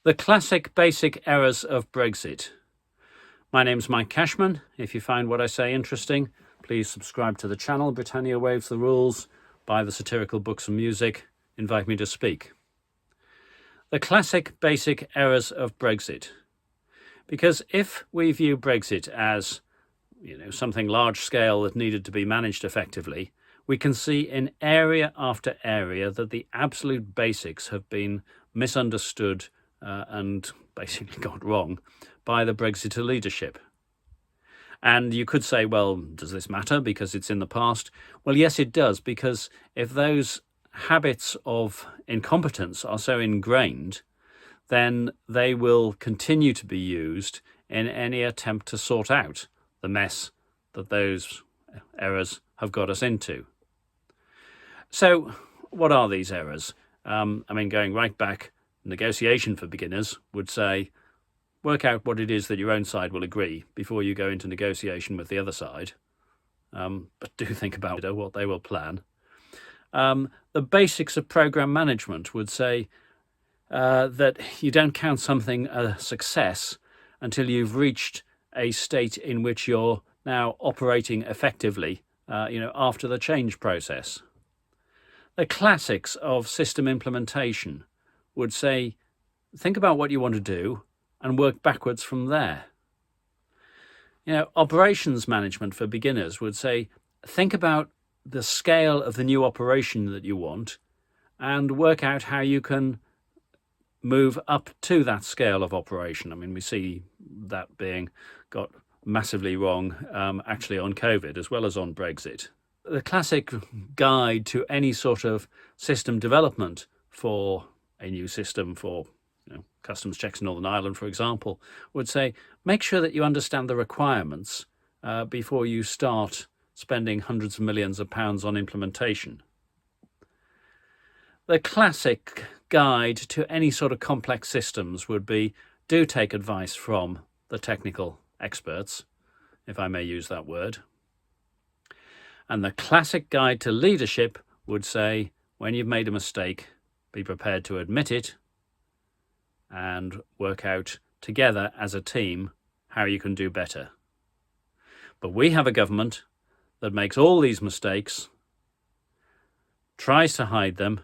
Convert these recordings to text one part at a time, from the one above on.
The classic basic errors of Brexit. My name's Mike Cashman. If you find what I say interesting, please subscribe to the channel. Britannia Waves the Rules. Buy the satirical books and music. Invite me to speak. The classic basic errors of Brexit. Because if we view Brexit as, something large scale that needed to be managed effectively, we can see in area after area that the absolute basics have been misunderstood and basically got wrong by the Brexiter leadership. And you could say, well, does this matter because it's in the past? Well, yes, it does, because if those habits of incompetence are so ingrained, then they will continue to be used in any attempt to sort out the mess that those errors have got us into. So what are these errors? Going right back, negotiation for beginners would say, work out what it is that your own side will agree before you go into negotiation with the other side. But do think about what they will plan. The basics of program management would say that you don't count something a success until you've reached a state in which you're now operating effectively, after the change process. The classics of system implementation would say, think about what you want to do and work backwards from there. Operations management for beginners would say, think about the scale of the new operation that you want and work out how you can move up to that scale of operation. We see that being got massively wrong actually on COVID as well as on Brexit. The classic guide to any sort of system development for a new system for customs checks in Northern Ireland, for example, would say, make sure that you understand the requirements before you start spending hundreds of millions of pounds on implementation. The classic guide to any sort of complex systems would be, do take advice from the technical experts, if I may use that word. And the classic guide to leadership would say, when you've made a mistake, be prepared to admit it and work out together as a team how you can do better. But we have a government that makes all these mistakes, tries to hide them,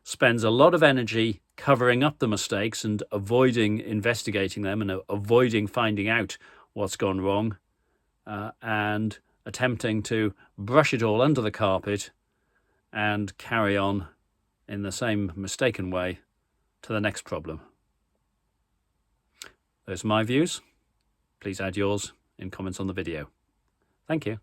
spends a lot of energy covering up the mistakes and avoiding investigating them and avoiding finding out what's gone wrong, and attempting to brush it all under the carpet and carry on in the same mistaken way to the next problem. Those are my views. Please add yours in comments on the video. Thank you.